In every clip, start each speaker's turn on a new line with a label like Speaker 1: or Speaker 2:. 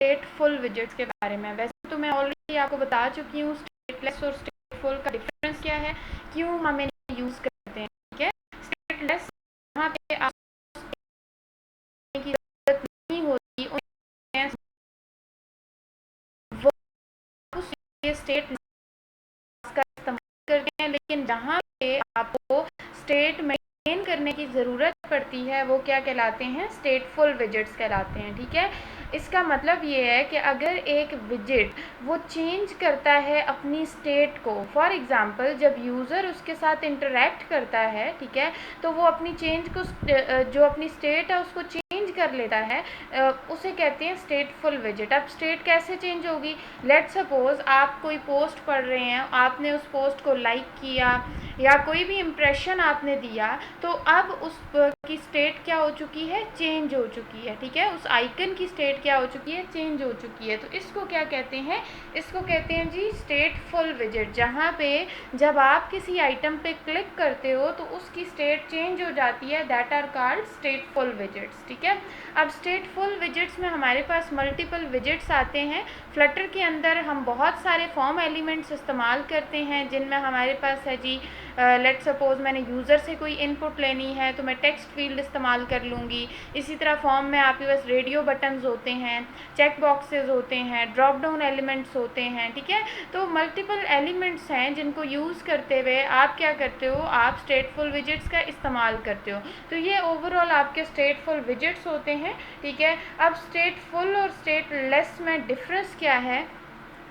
Speaker 1: स्टेटफुल widgets के बारे में। वैसे तो मैं ऑलरेडी आपको बता चुकी हूँ स्टेटलेस और स्टेटफुल का डिफरेंस क्या है, क्यों हम इन्हें यूज़ करते हैं। ठीक है, स्टेटलेस यहाँ पे आप की जरूरत नहीं होती, वो स्टेट का इस्तेमाल करते हैं, लेकिन जहाँ पे आपको स्टेट मेंटेन करने की ज़रूरत पड़ती है वो क्या कहलाते हैं, स्टेटफुल विजेट्स कहलाते हैं। ठीक है, इसका मतलब ये है कि अगर एक विजेट वो चेंज करता है अपनी स्टेट को, फॉर एग्ज़ाम्पल जब यूज़र उसके साथ इंटरेक्ट करता है, ठीक है, तो वो अपनी चेंज को जो अपनी स्टेट है उसको चेंज कर लेता है, उसे कहते हैं स्टेटफुल विजेट। अब स्टेट कैसे चेंज होगी, लेट सपोज आप कोई पोस्ट पढ़ रहे हैं, आपने उस पोस्ट को लाइक किया या कोई भी इम्प्रेशन आपने दिया, तो अब उस की स्टेट क्या हो चुकी है, चेंज हो चुकी है। ठीक है, उस आइकन की स्टेट क्या हो चुकी है, चेंज हो चुकी है। तो इसको क्या कहते हैं, इसको कहते हैं जी स्टेटफुल विजेट। जहाँ पे जब आप किसी आइटम पे क्लिक करते हो तो उसकी स्टेट चेंज हो जाती है, that are called stateful widgets. ठीक है, अब स्टेटफुल विजेट्स में हमारे पास मल्टीपल विजेट्स आते हैं। फ्लटर के अंदर हम बहुत सारे फॉर्म एलिमेंट्स इस्तेमाल करते हैं, जिनमें हमारे पास है जी लेट सपोज मैंने यूज़र से कोई इनपुट लेनी है तो मैं टेक्स्ट फील्ड इस्तेमाल कर लूँगी। इसी तरह फॉर्म में आपके पास रेडियो बटन्स होते हैं, चेक बॉक्सेस होते हैं, ड्रॉप डाउन एलिमेंट्स होते हैं। ठीक है, तो मल्टीपल एलिमेंट्स हैं जिनको यूज़ करते हुए आप क्या करते हो, आप स्टेटफुल विजेट्स का इस्तेमाल करते हो। तो ये ओवरऑल आपके स्टेटफुल विजेट्स होते हैं। ठीक है, अब स्टेटफुल और स्टेटलेस में डिफरेंस क्या है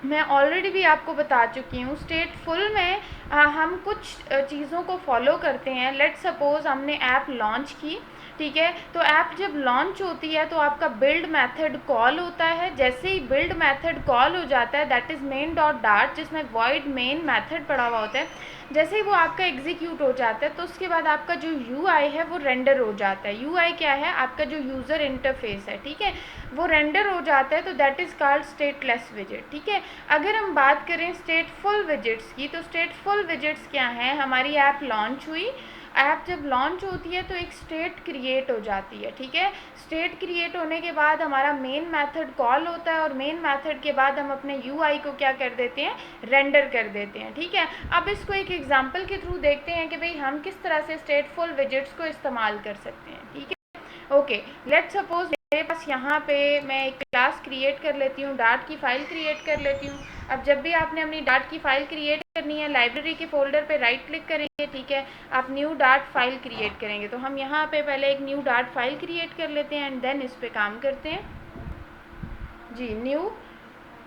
Speaker 1: मैं ऑलरेडी भी आपको बता चुकी हूँ। स्टेटफुल में हम कुछ चीज़ों को फॉलो करते हैं। लेट सपोज हमने ऐप लॉन्च की, ठीक है, तो ऐप जब लॉन्च होती है तो आपका बिल्ड मेथड कॉल होता है। जैसे ही बिल्ड मेथड कॉल हो जाता है, that is main dot dart, जिसमें वॉइड मेन मेथड पड़ा हुआ होता है, जैसे ही वो आपका एग्जीक्यूट हो जाता है तो उसके बाद आपका जो यूआई है वो रेंडर हो जाता है। यूआई क्या है, आपका जो यूज़र इंटरफेस है, ठीक है, वो रेंडर हो जाता है, तो दैट इज़ कॉल्ड स्टेटलेस विजेट। ठीक है, अगर हम बात करें स्टेटफुल विजेट्स की, तो स्टेटफुल विजेट्स क्या हैं, हमारी ऐप लॉन्च हुई, ऐप जब लॉन्च होती है तो एक स्टेट क्रिएट हो जाती है। ठीक है, स्टेट क्रिएट होने के बाद हमारा मेन मेथड कॉल होता है और मेन मेथड के बाद हम अपने यूआई को क्या कर देते हैं, रेंडर कर देते हैं। ठीक है, अब इसको एक एग्जांपल के थ्रू देखते हैं कि भाई हम किस तरह से स्टेटफुल विजेट्स को इस्तेमाल कर सकते हैं। ठीक है, ओके, लेट सपोज मेरे पास यहाँ पे मैं एक क्लास क्रिएट कर लेती हूँ, डार्ट की फ़ाइल क्रिएट कर लेती हूँ। अब जब भी आपने अपनी डार्ट की फ़ाइल क्रिएट करनी है, लाइब्रेरी के फोल्डर पे राइट क्लिक करेंगे, ठीक है, आप न्यू डार्ट फाइल क्रिएट करेंगे। तो हम यहाँ पे पहले एक न्यू डार्ट फाइल क्रिएट कर लेते हैं एंड देन इस पर काम करते हैं जी। न्यू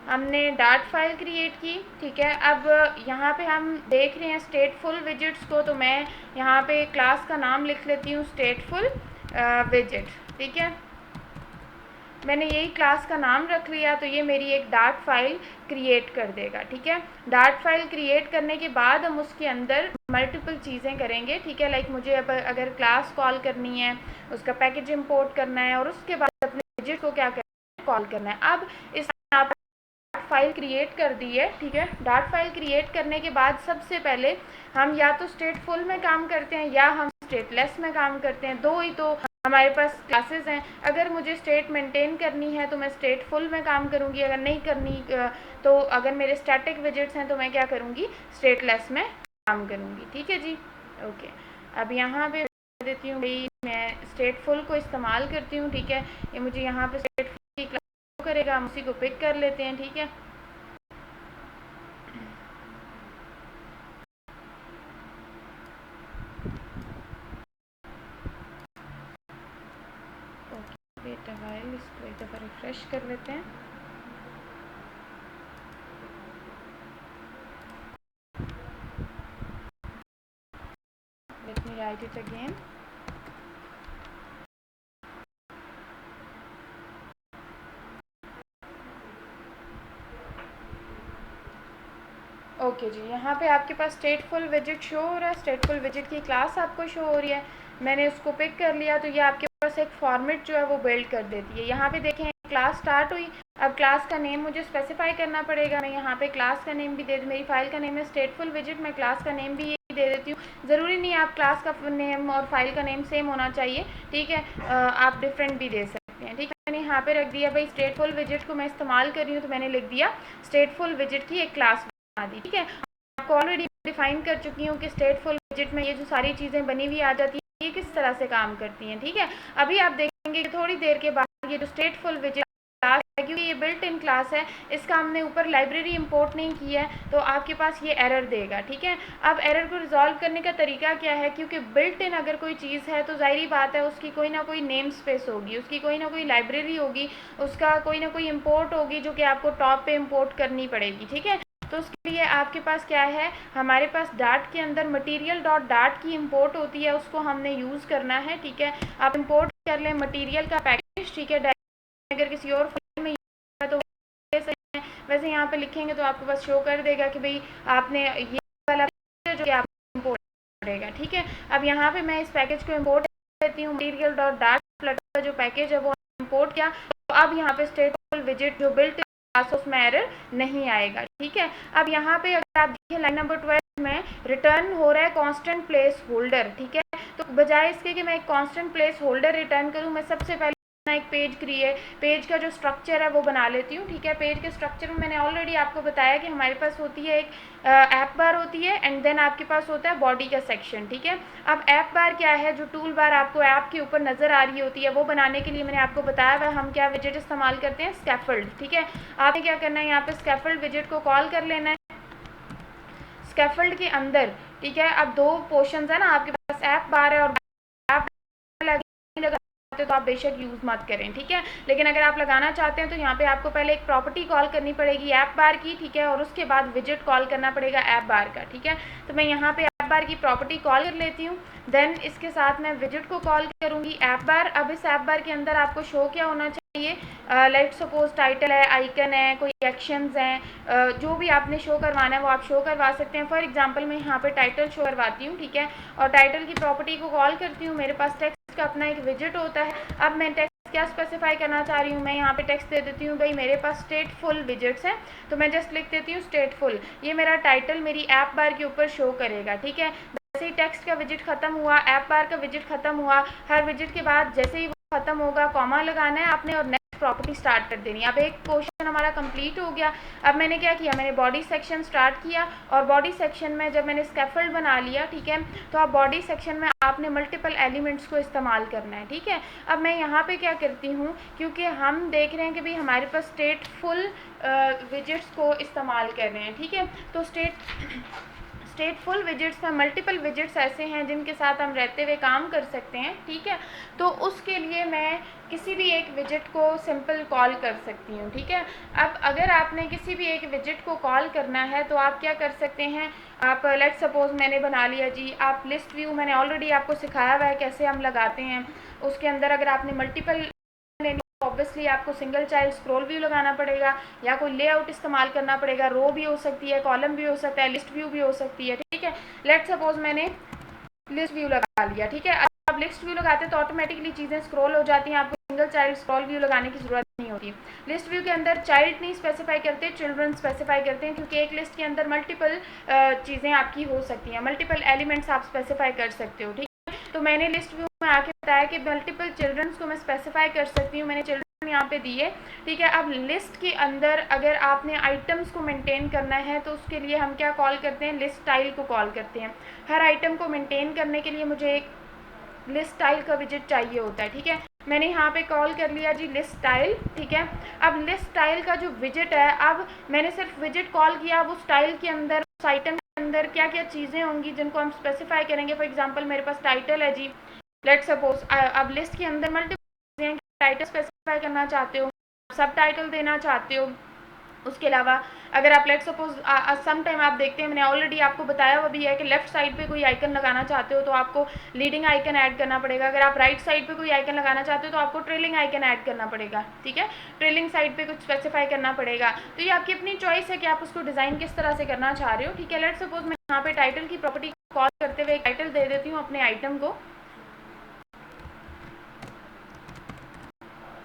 Speaker 1: हमने डार्ट फाइल क्रिएट की। ठीक है, अब यहाँ पे हम देख रहे हैं स्टेटफुल विजेट्स को, तो मैं यहाँ पे क्लास का नाम लिख लेती हूँ स्टेटफुल विजेट। ठीक है, मैंने यही क्लास का नाम रख लिया, तो ये मेरी एक डार्ट फाइल क्रिएट कर देगा। ठीक है, डार्ट फाइल क्रिएट करने के बाद हम उसके अंदर मल्टीपल चीज़ें करेंगे। ठीक है, लाइक मुझे अब अगर क्लास कॉल करनी है, उसका पैकेज इंपोर्ट करना है और उसके बाद अपने विजेट को क्या करना है, कॉल करना है। अब इस फाइल क्रिएट कर दी है। ठीक है, डार्ट फाइल क्रिएट करने के बाद सबसे पहले हम या तो स्टेटफुल में काम करते हैं या हम स्टेटलेस में काम करते हैं। दो ही तो हमारे पास क्लासेस हैं। अगर मुझे स्टेट मेंटेन करनी है तो मैं स्टेटफुल में काम करूँगी, अगर नहीं करनी तो अगर मेरे स्टैटिक विजेट्स हैं तो मैं क्या करूँगी, स्टेटलेस में काम करूँगी। ठीक है जी, ओके। अब यहाँ पे देती हूँ भाई मैं स्टेटफुल को इस्तेमाल करती हूँ। ठीक है, ये मुझे यहाँ पे स्टेटफुल की क्लास करेगा, हम उसी को पिक कर लेते हैं। ठीक है, वेट अ व्हाइल, इसको एक दफ़ा रिफ्रेश कर लेते हैं। Let me write it again. Okay जी, यहाँ पे आपके पास स्टेटफुल विजेट शो हो रहा है, स्टेटफुल विजेट की क्लास आपको शो हो रही है। मैंने उसको पिक कर लिया, तो ये आपके पास एक फॉर्मेट जो है वो बिल्ड कर देती है। यहाँ पे देखें क्लास स्टार्ट हुई। अब क्लास का नेम मुझे स्पेसिफाई करना पड़ेगा। मैं यहाँ पे क्लास का नेम भी दे दूँ, मेरी फाइल का नेम है स्टेटफुल विजेट, मैं क्लास का नेम भी यही दे देती हूँ। ज़रूरी नहीं आप क्लास का नेम और फाइल का नेम सेम होना चाहिए। ठीक है, आप डिफरेंट भी दे सकते हैं। ठीक है, मैंने यहाँ पे रख दिया भाई स्टेटफुल विजिट को मैं इस्तेमाल कर रही हूँ, तो मैंने लिख दिया स्टेटफुल विजिट की एक क्लास बना दी। ठीक है, आपको ऑलरेडी डिफाइन कर चुकी हूँ कि स्टेटफुल विजिट में ये जो सारी चीज़ें बनी हुई आ जाती हैं ये किस तरह से काम करती हैं। ठीक है, अभी आप देखेंगे कि थोड़ी देर के बाद ये जो स्टेटफुल विजिट क्लास है, क्योंकि ये बिल्ट इन क्लास है, इसका हमने ऊपर लाइब्रेरी इंपोर्ट नहीं की है, तो आपके पास ये एरर देगा। ठीक है, अब एरर को रिजॉल्व करने का तरीका क्या है, क्योंकि बिल्ट इन अगर कोई चीज़ है तो ज़ाहिरी बात है उसकी कोई ना कोई नेम स्पेस होगी, उसकी कोई ना कोई लाइब्रेरी होगी, उसका कोई ना कोई इम्पोर्ट होगी जो कि आपको टॉप पे इम्पोर्ट करनी पड़ेगी। ठीक है, तो उसके लिए आपके पास क्या है, हमारे पास डाट के अंदर मटीरियल डॉट डाट की इम्पोर्ट होती है, उसको हमने यूज़ करना है। ठीक है, आप इम्पोर्ट कर लें मटीरियल का पैकेज। ठीक है, अगर किसी और फाइल में है तो वैसे यहाँ पे लिखेंगे तो आपके पास शो कर देगा कि भाई आपने ये वाला जो आप इम्पोर्ट करेगा। ठीक है, अब यहाँ पे मैं इस पैकेज को इम्पोर्ट करती हूँ, मटीरियल डॉट डाट फ्लटर का जो पैकेज है वो इम्पोर्ट किया, तो अब यहाँ पे स्टेटफुल विजिट जो बिल्ट क्लास उसमें एरर नहीं आएगा। ठीक है, अब यहाँ पे अगर आप देखिए लाइन नंबर 12 में रिटर्न हो रहा है कांस्टेंट प्लेस होल्डर। ठीक है, तो बजाय इसके कि मैं एक कांस्टेंट प्लेस होल्डर रिटर्न करूँ, मैं सबसे पहले एक पेज का जो स्ट्रक्चर है वो बना लेती हूँ। ठीक है, पेज के स्ट्रक्चर में मैंने ऑलरेडी आपको बताया कि हमारे पास होती है एक ऐप बार होती है एंड देन आपके पास होता है बॉडी का सेक्शन। ठीक है, अब ऐप बार क्या है, जो टूल बार आपको ऐप के ऊपर नज़र आ रही होती है, वो बनाने के लिए मैंने आपको बताया हुआ हम क्या विजिट इस्तेमाल करते हैं, स्कैफोल्ड। ठीक है, आपने क्या करना है, यहाँ पे स्कैफोल्ड विजिट को कॉल कर लेना है स्कैफोल्ड के अंदर। ठीक है, अब दो पोर्शंस है ना, आपके पास ऐप बार है और ऐप लगा तो आप बेशक यूज़ मत करें। ठीक है, लेकिन अगर आप लगाना चाहते हैं तो यहाँ पे आपको पहले एक प्रॉपर्टी कॉल करनी पड़ेगी ऐप बार की। ठीक है, और उसके बाद विजिट कॉल करना पड़ेगा ऐप बार का। ठीक है, तो मैं यहाँ पे ऐप बार की प्रॉपर्टी कॉल कर लेती हूँ, देन इसके साथ मैं विजिट को कॉल करूँगी ऐप बार। अब इस ऐप बार के अंदर आपको शो क्या होना चाहिए, लेट सपोज टाइटल है, आइकन है, कोई एक्शंस हैं, जो भी आपने शो करवाना है वो आप शो करवा सकते हैं। फॉर एग्जांपल मैं यहाँ पे टाइटल शो करवाती हूँ। ठीक है, और टाइटल की प्रॉपर्टी को कॉल करती हूँ, मेरे पास टेक्स्ट का अपना एक विजिट होता है। अब मैं टेक्स्ट क्या स्पेसिफाई करना चाह रही हूँ, मैं यहाँ पे टेक्स्ट दे देती हूँ भाई मेरे पास स्टेटफुल विजिट्स हैं, तो मैं जस्ट लिख देती हूँ स्टेटफुल, ये मेरा टाइटल मेरी ऐप बार के ऊपर शो करेगा। ठीक है, जैसे ही टेक्स्ट का विजिट खत्म हुआ, ऐप बार का विजिट खत्म हुआ, हर विजिट के बाद जैसे ही वो खत्म होगा कॉमा लगाना है आपने और नेक्स्ट प्रॉपर्टी स्टार्ट कर देनी है। अब एक क्वेश्चन हमारा कंप्लीट हो गया। अब मैंने क्या किया, मैंने बॉडी सेक्शन स्टार्ट किया और बॉडी सेक्शन में जब मैंने स्कैफोल्ड बना लिया, ठीक है, तो अब बॉडी सेक्शन में आपने मल्टीपल एलिमेंट्स को इस्तेमाल करना है। ठीक है, अब मैं यहाँ पे क्या करती हूँ, क्योंकि हम देख रहे हैं कि भाई हमारे पास स्टेटफुल विजिट्स को इस्तेमाल कर रहे हैं। ठीक है, तो स्टेटफुल विजिट्स में मल्टीपल विजिट्स ऐसे हैं जिनके साथ हम रहते हुए काम कर सकते हैं। ठीक है, तो उसके लिए मैं किसी भी एक विजिट को सिंपल कॉल कर सकती हूँ। ठीक है, अब अगर आपने किसी भी एक विजिट को कॉल करना है तो आप क्या कर सकते हैं, आप लेट सपोज मैंने बना लिया जी, आप लिस्ट व्यू मैंने ऑलरेडी आपको सिखाया हुआ है कैसे हम लगाते हैं, उसके अंदर अगर आपने मल्टीपल ऑब्वियसली आपको सिंगल चाइल्ड स्क्रॉल व्यू लगाना पड़ेगा या कोई लेआउट इस्तेमाल करना पड़ेगा, रो भी हो सकती है, कॉलम भी हो सकता है, लिस्ट व्यू भी हो सकती है। ठीक है, लेट सपोज मैंने लिस्ट व्यू लगा लिया। ठीक है, अब लिस्ट व्यू लगाते हैं तो ऑटोमेटिकली चीज़ें स्क्रॉल हो जाती हैं, आपको सिंगल चाइल्ड स्क्रॉल व्यू लगाने की ज़रूरत नहीं होती। लिस्ट व्यू के अंदर चाइल्ड नहीं स्पेसिफाई करते, चिल्ड्रन स्पेसिफाई करते हैं, क्योंकि एक लिस्ट के अंदर मल्टीपल चीज़ें आपकी हो सकती हैं, मल्टीपल एलिमेंट्स आप स्पेसिफाई कर सकते हो। ठीक है, तो मैंने लिस्ट व्यू में आके बताया कि मल्टीपल चिल्ड्रंस को मैं स्पेसिफाई कर सकती हूँ, मैंने चिल्ड्रन यहाँ पे दिए। ठीक है, अब लिस्ट के अंदर अगर आपने आइटम्स को मेंटेन करना है तो उसके लिए हम क्या कॉल करते हैं, लिस्ट स्टाइल को कॉल करते हैं। हर आइटम को मेंटेन करने के लिए मुझे एक लिस्ट स्टाइल का विजिट चाहिए होता है। ठीक है, मैंने यहाँ पे कॉल कर लिया जी लिस्ट स्टाइल। ठीक है, अब लिस्ट स्टाइल का जो विजिट है, अब मैंने सिर्फ विजिट कॉल किया, अब उस स्टाइल के अंदर उस आइटम के अंदर क्या क्या चीज़ें होंगी जिनको हम स्पेसिफाई करेंगे। फॉर एग्जाम्पल मेरे पास टाइटल है जी, लेट सपोज अब लिस्ट के अंदर मल्टीपल चीज़ें, टाइटल स्पेसिफाई करना चाहते हो, सब टाइटल देना चाहते हो, उसके अलावा अगर आप लेट सपोज सम टाइम आप देखते हैं, मैंने ऑलरेडी आपको बताया हुआ भी है कि लेफ्ट साइड पे कोई आइकन लगाना चाहते हो तो आपको लीडिंग आइकन ऐड करना पड़ेगा, अगर आप राइट साइड पे कोई आइकन लगाना चाहते हो तो आपको ट्रेलिंग आइकन ऐड करना पड़ेगा। ठीक है, ट्रेलिंग साइड पे कुछ स्पेसिफाई करना पड़ेगा, तो ये आपकी अपनी चॉइस है कि आप उसको डिज़ाइन किस तरह से करना चाह रहे हो। ठीक है, लेट सपोज मैं यहाँ पे टाइटल की प्रॉपर्टी कॉल करते हुए एक टाइटल दे देती हूँ अपने आइटम को।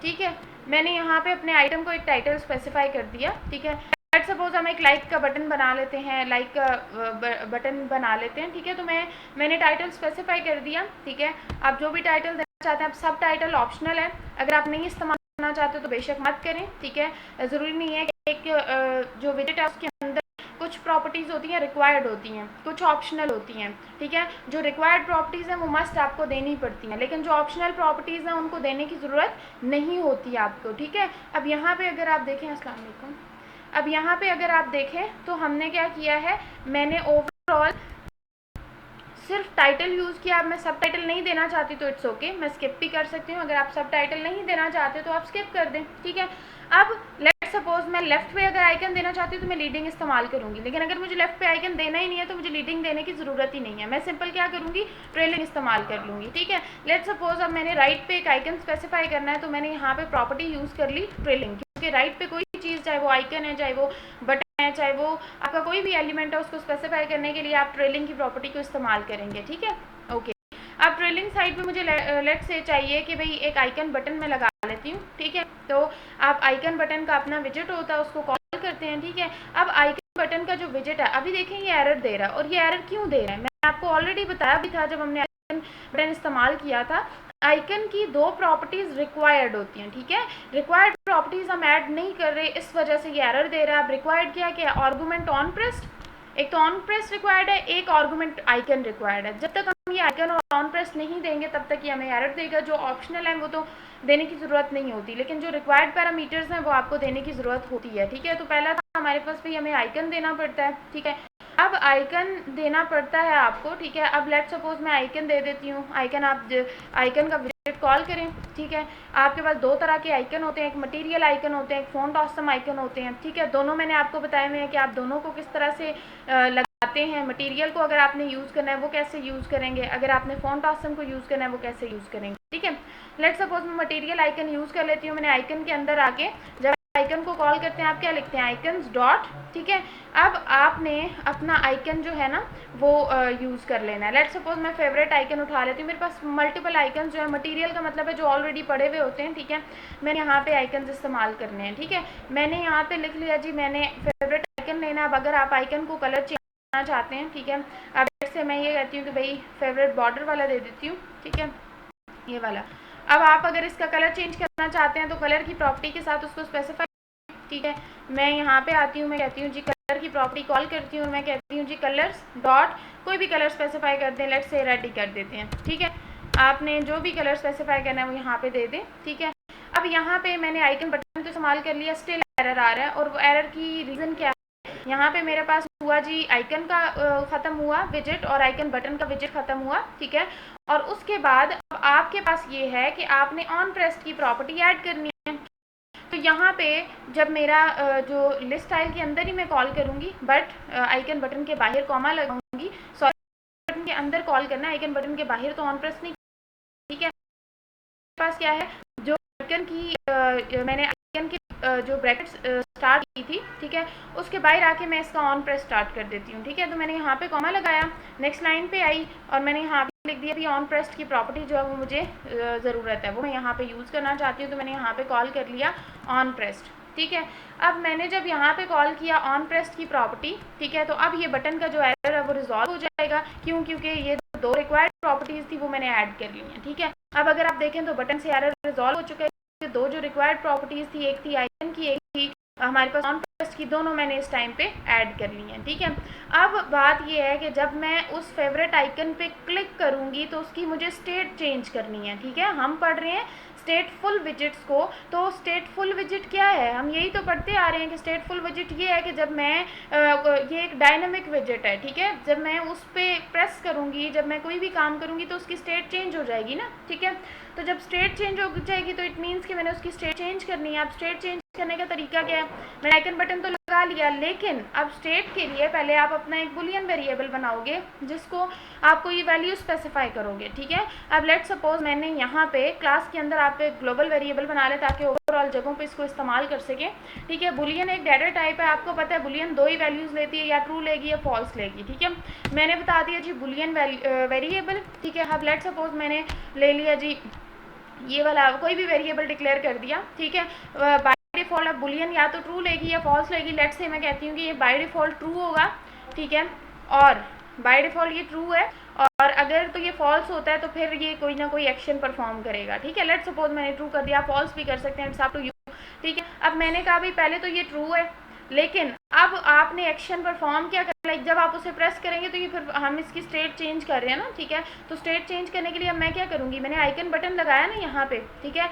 Speaker 1: ठीक है, मैंने यहाँ पे अपने आइटम को एक टाइटल स्पेसिफाई कर दिया। ठीक है, लेट सपोज हम एक लाइक का बटन बना लेते हैं, लाइक का बटन बना लेते हैं। ठीक है, तो मैंने टाइटल स्पेसिफाई कर दिया। ठीक है, आप जो भी टाइटल देना चाहते हैं, आप सब टाइटल ऑप्शनल है, अगर आप नहीं इस्तेमाल करना चाहते हो तो बेशक मत करें, ठीक है। ज़रूरी नहीं है कि एक जो विजिट है उसके अंदर कुछ प्रॉपर्टीज़ होती हैं रिक्वायर्ड होती हैं, कुछ ऑप्शनल होती हैं, ठीक है। जो रिक्वायर्ड प्रॉपर्टीज़ हैं वो मस्ट आपको देनी पड़ती हैं, लेकिन जो ऑप्शनल प्रॉपर्टीज़ हैं उनको देने की ज़रूरत नहीं होती आपको, ठीक है। अब यहाँ पे अगर आप देखें, अस्सलाम वालेकुम, अब यहाँ पे अगर आप देखें तो हमने क्या किया है, मैंने ओवरऑल सिर्फ टाइटल यूज़ किया। अब मैं सब टाइटल नहीं देना चाहती तो इट्स ओके, मैं स्किप भी कर सकती हूँ। अगर आप सब टाइटल नहीं देना चाहते तो आप स्किप कर दें, ठीक है। अब लेट सपोज मैं लेफ्ट पे अगर आइकन देना चाहती हूँ तो मैं लीडिंग इस्तेमाल करूँगी, लेकिन अगर मुझे लेफ्ट पे आइकन देना ही नहीं है तो मुझे लीडिंग देने की ज़रूरत ही नहीं है, मैं सिंपल क्या करूँगी, ट्रेलिंग इस्तेमाल कर लूँगी, ठीक है। लेट सपोज अब मैंने राइट पे एक आइकन स्पेसिफाई करना है तो मैंने यहाँ पे प्रॉपर्टी यूज़ कर ली ट्रेलिंग, क्योंकि राइट पे कोई चीज़, चाहे वो आइकन है, चाहे वो बटन है, चाहे वो आपका कोई भी एलिमेंट है, उसको स्पेसिफाई करने के लिए आप ट्रेलिंग की प्रॉपर्टी को इस्तेमाल करेंगे, ठीक है। ओके, अब ट्रेलिंग साइड पे मुझे लेट से चाहिए कि भाई एक आइकन बटन में लगा लेती हूँ, ठीक है। तो आप आइकन बटन का अपना विजिट होता है, उसको कॉल करते हैं, ठीक है। अब आइकन बटन का जो विजिट है, अभी देखें ये एरर दे रहा है, और ये एरर क्यों दे रहा है मैं आपको ऑलरेडी बताया भी था जब हमने आइकन बटन इस्तेमाल किया था। आइकन की दो प्रॉपर्टीज़ रिक्वायर्ड होती हैं, ठीक है। रिक्वायर्ड प्रॉपर्टीज़ हम ऐड नहीं कर रहे, इस वजह से ये एरर दे रहा है। अब रिक्वायर्ड क्या है, आर्गुमेंट ऑन प्रेस्ड, एक तो ऑन प्रेस रिक्वायर्ड है, एक आर्गुमेंट आइकन रिक्वायर्ड है। जब तक हम ये आइकन और ऑन प्रेस नहीं देंगे तब तक ये हमें एरर देगा। जो ऑप्शनल है वो तो देने की ज़रूरत नहीं होती, लेकिन जो रिक्वायर्ड पैरामीटर्स हैं वो आपको देने की ज़रूरत होती है, ठीक है। तो पहला था हमारे पास भी हमें आइकन देना पड़ता है, ठीक है। अब आइकन देना पड़ता है आपको, ठीक है। अब लेट सपोज मैं आइकन दे देती हूँ, आइकन आप आइकन का विजिट कॉल करें, ठीक है। आपके पास दो तरह के आइकन होते हैं, एक मटेरियल आइकन होते हैं, एक फ़ॉन्ट ऑसम आइकन होते हैं, ठीक है। दोनों मैंने आपको बताए हुए हैं कि आप दोनों को किस तरह से लगाते हैं। मटेरियल को अगर आपने यूज़ करना है वो कैसे यूज़ करेंगे, अगर आपने फ़ॉन्ट ऑसम को यूज़ करना है वो कैसे यूज़ करेंगे, ठीक है। लेट सपोज मैं मटेरियल आइकन यूज़ कर लेती हूँ। मैंने आइकन के अंदर आके जब आइकन को कॉल करते हैं आप क्या लिखते हैं, आइकन्स डॉट, ठीक है। अब आपने अपना आइकन जो है ना वो यूज़ कर लेना है। लेट सपोज मैं फेवरेट आइकन उठा लेती हूँ, मेरे पास मल्टीपल आइकन जो है, मटेरियल का मतलब है जो ऑलरेडी पड़े हुए होते हैं, ठीक है। मैंने यहाँ पे आइकन इस्तेमाल करने हैं, ठीक है। मैंने यहाँ पे लिख लिया जी, मैंने फेवरेट आइकन लेना। अब अगर आप आइकन को कलर चेंज करना चाहते हैं, ठीक है। अब जैसे मैं ये कहती हूँ कि भाई फेवरेट बॉर्डर वाला दे देती हूँ, ठीक है, ये वाला। अब आप अगर इसका कलर चेंज करना चाहते हैं तो कलर की प्रॉपर्टी के साथ उसको स्पेसिफाई, ठीक है। मैं यहाँ पे आती हूँ, मैं कहती हूँ जी कलर की प्रॉपर्टी कॉल करती हूँ और मैं कहती हूँ जी कलर्स डॉट, कोई भी कलर स्पेसिफाई कर दें, लेट्स से रेड ही कर देते हैं, ठीक है। आपने जो भी कलर स्पेसिफाई करना है वो यहाँ पे दे दें, ठीक है। अब यहाँ पे मैंने आइकन बटन तो इस्तेमाल कर लिया, स्टिल एरर आ रहा है, और वो एरर की रीज़न क्या है, यहाँ पे मेरे पास हुआ जी आइकन का ख़त्म हुआ विजिट और आइकन बटन का विजिट ख़त्म हुआ, ठीक है। और उसके बाद अब आपके पास ये है कि आपने ऑन प्रेस्ड की प्रॉपर्टी ऐड करनी है। तो यहाँ पे जब मेरा जो लिस्ट स्टाइल के अंदर ही मैं कॉल करूँगी, बट आइकन बटन के बाहर कॉमा लगाऊंगी, सॉरी बटन के अंदर कॉल करना है, आइकन बटन के बाहर तो ऑन प्रेस नहीं, ठीक है। मेरे पास क्या है, जो आइकन की मैंने आइकन की जो ब्रैकेट्स स्टार्ट की थी, ठीक है, उसके बाहर आके मैं इसका ऑन प्रेस स्टार्ट कर देती हूँ, ठीक है। तो मैंने यहाँ पे कॉमा लगाया, नेक्स्ट लाइन पे आई और मैंने यहाँ पे लिख दिया भी ऑन प्रेस्ड की प्रॉपर्टी जो है वो मुझे ज़रूरत है, वो मैं यहाँ पे यूज़ करना चाहती हूँ, तो मैंने यहाँ पे कॉल कर लिया ऑन प्रेस्ड, ठीक है। अब मैंने जब यहाँ पे कॉल किया ऑन प्रेस्ड की प्रॉपर्टी, ठीक है, तो अब ये बटन का जो एरर है वो रिजॉल्व हो जाएगा, क्यों, क्योंकि ये दो रिक्वायर्ड प्रॉपर्टीज़ थी वो मैंने ऐड कर ली हैं, ठीक है। अब अगर आप देखें तो बटन से एरर रिजॉल्व हो चुका है। दो जो रिक्वायर्ड प्रॉपर्टीज़ थी, एक थी आइकन की, एक थी हमारे पास ऑन प्रेस्ड की, दोनों मैंने इस टाइम पे ऐड कर ली हैं, ठीक है। अब बात ये है कि जब मैं उस फेवरेट आइकन पे क्लिक करूँगी तो उसकी मुझे स्टेट चेंज करनी है, ठीक है। हम पढ़ रहे हैं स्टेटफुल विजिट्स को, तो स्टेटफुल विजिट क्या है, हम यही तो पढ़ते आ रहे हैं कि स्टेटफुल विजिट ये है कि जब मैं ये एक डायनामिक विजिट है, ठीक है। जब मैं उस पर प्रेस करूँगी, जब मैं कोई भी काम करूँगी तो उसकी स्टेट चेंज हो जाएगी ना, ठीक है। तो जब स्टेट चेंज हो जाएगी तो इट मीन्स कि मैंने उसकी स्टेट चेंज करनी है। अब स्टेट चेंज करने का तरीका क्या है, मैंने आइकन बटन तो लगा लिया, लेकिन अब स्टेट के लिए पहले आप अपना एक बुलियन वेरिएबल बनाओगे जिसको आपको ये वैल्यू स्पेसिफाई करोगे, ठीक है। अब लेट सपोज मैंने यहाँ पे क्लास के अंदर आप एक ग्लोबल वेरिएबल बना ले ताकि ओवरऑल जगहों पे इसको इस्तेमाल कर सकें, ठीक है। बुलियन एक डाटा टाइप है, आपको पता है बुलियन दो ही वैल्यूज़ लेती है, या ट्रू लेगी या फॉल्स लेगी, ठीक है। मैंने बता दिया जी बुलियन वेरिएबल, ठीक है। अब लेट सपोज मैंने ले लिया जी ये वाला कोई भी वेरिएबल डिक्लेयर कर दिया, ठीक है। बाय डिफ़ॉल्ट अब बुलियन या तो ट्रू लेगी या फॉल्स लेगी। लेट्स से मैं कहती हूँ कि ये बाय डिफ़ॉल्ट ट्रू होगा, ठीक है, और बाय डिफ़ॉल्ट ये ट्रू है, और अगर तो ये फॉल्स होता है तो फिर ये कोई ना कोई एक्शन परफॉर्म करेगा, ठीक है। लेट्स सपोज मैंने ट्रू कर दिया, फॉल्स भी कर सकते हैं, इट्स अप टू यू, ठीक है। अब मैंने कहा भाई पहले तो ये ट्रू है, लेकिन अब आपने एक्शन परफॉर्म क्या कर, लाइक जब आप उसे प्रेस करेंगे तो ये फिर हम इसकी स्टेट चेंज कर रहे हैं ना, ठीक है। तो स्टेट चेंज करने के लिए अब मैं क्या करूँगी, मैंने आइकन बटन लगाया ना यहाँ पे, ठीक है।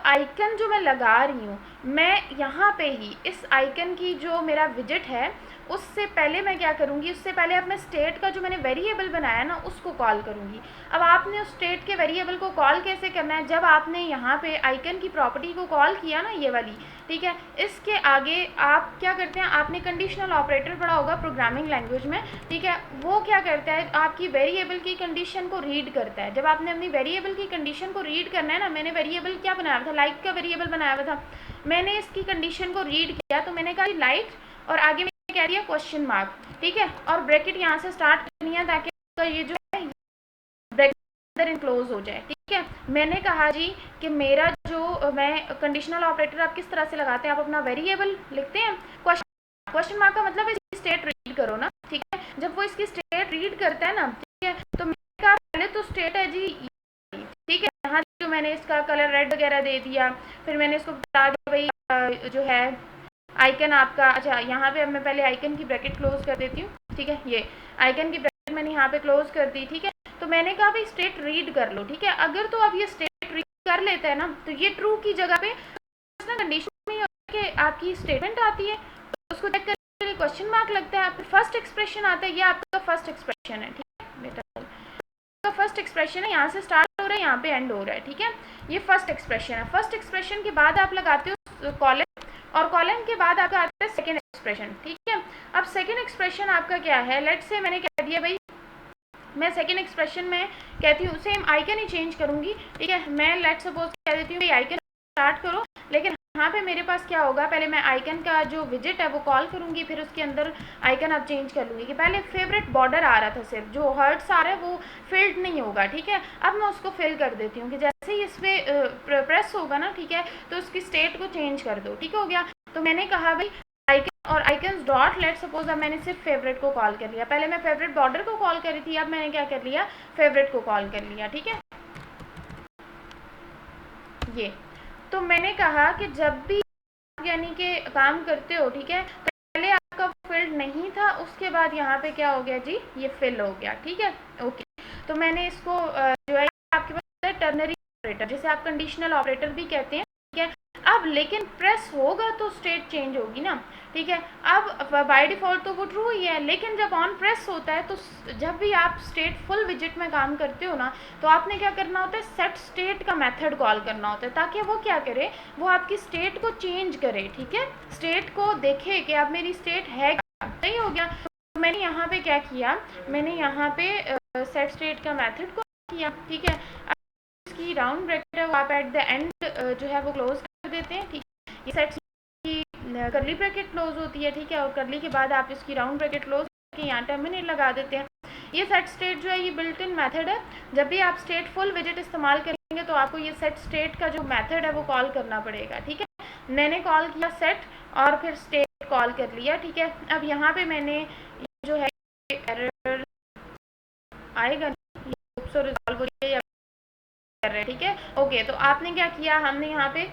Speaker 1: आइकन जो मैं लगा रही हूँ, मैं यहाँ पे ही इस आइकन की जो मेरा विजिट है उससे पहले मैं क्या करूँगी, उससे पहले अब मैं स्टेट का जो मैंने वेरिएबल बनाया ना उसको कॉल करूँगी। अब आपने उस स्टेट के वेरिएबल को कॉल कैसे करना है, जब आपने यहाँ पे आइकन की प्रॉपर्टी को कॉल किया ना, ये वाली, ठीक है। इसके आगे आप क्या करते हैं, आपने कंडीशनल ऑपरेटर पढ़ा होगा प्रोग्रामिंग लैंग्वेज में, ठीक है। वो क्या करता है, आपकी वेरिएबल की कंडीशन को रीड करता है। जब आपने अपनी वेरिएबल की कंडीशन को रीड करना है ना, मैंने वेरिएबल क्या बनाया था, लाइट का वेरिएबल बनाया हुआ था, मैंने इसकी कंडीशन को रीड किया तो मैंने कहा लाइट और आगे मैंने कह दिया क्वेश्चन मार्क, ठीक है। और ब्रैकेट यहाँ से स्टार्ट करनी है ताकि ये जो है ब्रैकेट अंदर इनक्लोज हो जाए, ठीक है। मैंने कहा जी कि मेरा जो मैं कंडीशनल ऑपरेटर आप किस तरह से लगाते हैं, आप अपना वेरिएबल लिखते हैं, क्वेश्चन मार्क का मतलब इसकी स्टेट रीड करो ना, ठीक है। जब वो इसकी स्टेट रीड करता है ना, ठीक है, तो मैंने कहा पहले तो स्टेट है जी, ठीक है। यहाँ जो मैंने इसका कलर रेड वगैरह दे दिया, फिर मैंने इसको बता दिया भाई जो है आइकन आपका, अच्छा यहाँ पे अब मैं पहले आइकन की ब्रैकेट क्लोज कर देती हूँ, ठीक है। ये आइकन की ब्रैकेट मैंने यहाँ पे क्लोज कर दी, ठीक है। तो मैंने कहा भाई स्टेट रीड कर लो, ठीक है। अगर तो अब ये स्टेट रीड कर लेता है ना, तो ये ट्रू की जगह पे कंडीशन में कि आपकी स्टेटमेंट आती है, तो उसको चेक करने के लिए क्वेश्चन मार्क लगता है, फिर फर्स्ट एक्सप्रेशन आता है, ये आपका फर्स्ट एक्सप्रेशन है, ठीक है बेटा, फर्स्ट एक्सप्रेशन है, यहाँ से स्टार्ट हो रहा है, यहाँ पे एंड हो रहा है, ठीक है। ये फर्स्ट एक्सप्रेशन है। फर्स्ट एक्सप्रेशन के बाद आप लगाते हो कॉलन, और कॉलन के बाद आपका आता है सेकेंड एक्सप्रेशन, ठीक है। अब सेकेंड एक्सप्रेशन आपका क्या है, लेट्स से मैंने कह दिया भाई मैं सेकेंड एक्सप्रेशन में कहती हूँ सेम आइकन ही चेंज करूँगी, ठीक है। मैं लेट्स सपोज कह देती हूँ भाई आइकन स्टार्ट करो, लेकिन यहाँ पे मेरे पास क्या होगा, पहले मैं आइकन का जो विजिट है वो कॉल करूँगी, फिर उसके अंदर आइकन अब चेंज कर लूँगी। कि पहले फेवरेट बॉर्डर आ रहा था, सिर्फ जो हर्ट्स आ रहा है वो फिल्ड नहीं होगा, ठीक है। अब मैं उसको फिल कर देती हूँ कि जैसे ही इस पर प्रेस होगा ना, ठीक है, तो उसकी स्टेट को चेंज कर दो, ठीक हो गया। तो मैंने कहा भाई आइकन और आइकन्स डॉट, लेट सपोज अब मैंने सिर्फ फेवरेट को कॉल कर लिया, पहले मैं फेवरेट बॉर्डर को कॉल करी थी, अब मैंने क्या कर लिया, फेवरेट को कॉल कर लिया, ठीक है। ये तो मैंने कहा कि जब भी यानी कि काम करते हो, ठीक है, पहले आपका फील्ड नहीं था, उसके बाद यहाँ पे क्या हो गया जी, ये फिल हो गया, ठीक है। ओके, तो मैंने इसको जो है आपके पास टर्नरी ऑपरेटर, जिसे आप कंडीशनल ऑपरेटर भी कहते हैं, ठीक है। अब लेकिन प्रेस होगा तो स्टेट चेंज होगी ना, ठीक है। अब बाय डिफ़ॉल्ट तो वो ट्रू ही है, लेकिन जब ऑन प्रेस होता है तो जब भी आप स्टेट फुल विजिट में काम करते हो ना, तो आपने क्या करना होता है, सेट स्टेट का मेथड कॉल करना होता है, ताकि वो क्या करे, वो आपकी स्टेट को चेंज करे, ठीक है। स्टेट को देखे कि अब मेरी स्टेट है क्या, सही हो गया। तो मैंने यहाँ पे क्या किया, मैंने यहाँ पे सेट स्टेट का मेथड कॉल किया, ठीक है। अब इसकी राउंड ब्रैकेट है वो आप एट द एंड जो है वो क्लोज कर देते हैं, ठीक है। ये सेट करली ब्रैकेट क्लोज होती है, ठीक है, और करली के बाद आप इसकी राउंड ब्रैकेट क्लोज करके यहाँ टर्मिनेट लगा देते हैं। ये सेट स्टेट जो है ये बिल्ट इन मेथड है, जब भी आप स्टेट फुल विजिट इस्तेमाल करेंगे तो आपको ये सेट स्टेट का जो मेथड है वो कॉल करना पड़ेगा, ठीक है। मैंने कॉल किया सेट और फिर स्टेट कॉल कर लिया, ठीक है। अब यहाँ पे मैंने जो है एरर आएगा, ये रिजॉल्व हो जाए कर रहे हैं, ठीक है। ओके, तो आपने क्या किया, हमने यहाँ पे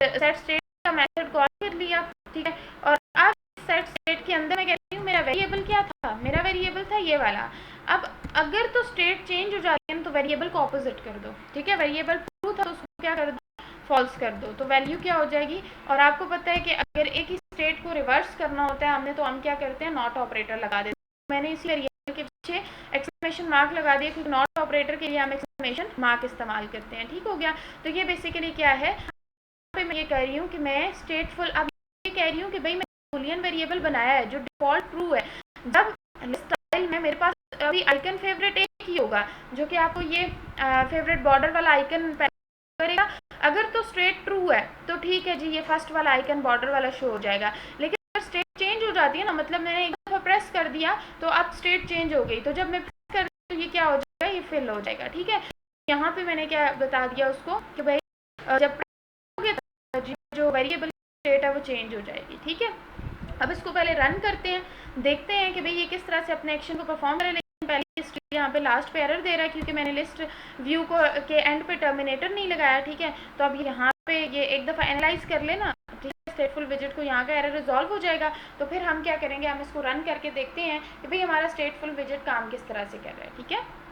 Speaker 1: सेट स्टेट का मेथड कॉल कर लिया, ठीक है। और अब सेट स्टेट के अंदर मैं कहती हूँ मेरा वेरिएबल क्या था, मेरा वेरिएबल था ये वाला। अब अगर तो स्टेट चेंज हो जाती है तो वेरिएबल को ऑपोजिट कर दो, ठीक है। वेरिएबल ट्रू था तो उसको क्या कर दो, फॉल्स कर दो, तो वैल्यू क्या हो जाएगी। और आपको पता है कि अगर एक ही स्टेट को रिवर्स करना होता है हमने, तो हम क्या करते हैं, नॉट ऑपरेटर लगा देते हैं। मैंने इसी वेरिएबल के पीछे एक्सक्लेमेशन मार्क लगा दिया, क्योंकि नॉट ऑपरेटर के लिए हम एक्सक्लेमेशन मार्क इस्तेमाल करते हैं, ठीक हो गया। तो ये बेसिकली क्या है, मैं ये कह रही हूँ कि मैं स्टेटफुल, अब ये कह रही हूँ कि भाई मैं बूलियन वेरिएबल बनाया है जो डिफॉल्ट ट्रू है। जब स्टाइल में मेरे पास अभी आइकन फेवरेट एक ही होगा, जो कि आपको ये फेवरेट बॉर्डर वाला आइकन करेगा। अगर तो स्टेट ट्रू है तो ठीक है जी, ये फर्स्ट वाला आइकन बॉर्डर वाला शो हो जाएगा। लेकिन अगर स्टेट चेंज हो जाती है ना, मतलब मैंने एक दफ़ा प्रेस कर दिया तो अब स्टेट चेंज हो गई, तो जब मैं प्रेस कर तो ये क्या हो जाएगा, ये फिल हो जाएगा, ठीक है। यहाँ पे मैंने क्या बता दिया उसको कि भाई जब जो वेरिएबल स्टेट है वो चेंज हो जाएगी, ठीक है। अब इसको पहले रन करते हैं, देखते हैं कि भाई ये किस तरह से अपने एक्शन को परफॉर्म करे। पहले लिस्ट यहाँ पे लास्ट पे एरर दे रहा है क्योंकि मैंने लिस्ट व्यू को के एंड पे टर्मिनेटर नहीं लगाया, ठीक है। तो अब यहाँ पे ये एक दफ़ा एनालाइज कर लेना, ठीक है, स्टेटफुल विजिट को, यहाँ का एरर रिजॉल्व हो जाएगा। तो फिर हम क्या करेंगे, हम इसको रन करके देखते हैं कि भाई हमारा स्टेटफुल विजिट काम किस तरह से कर रहा है, ठीक है।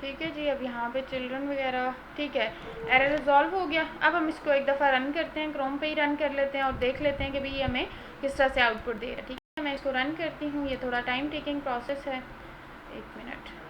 Speaker 1: ठीक है जी, अब यहाँ पे चिल्ड्रन वगैरह, ठीक है, एरर रिजॉल्व हो गया। अब हम इसको एक दफ़ा रन करते हैं, क्रोम पे ही रन कर लेते हैं और देख लेते हैं कि भाई हमें किस तरह से आउटपुट दे रहा है, ठीक है। मैं इसको रन करती हूँ, ये थोड़ा टाइम टेकिंग प्रोसेस है, 1 मिनट।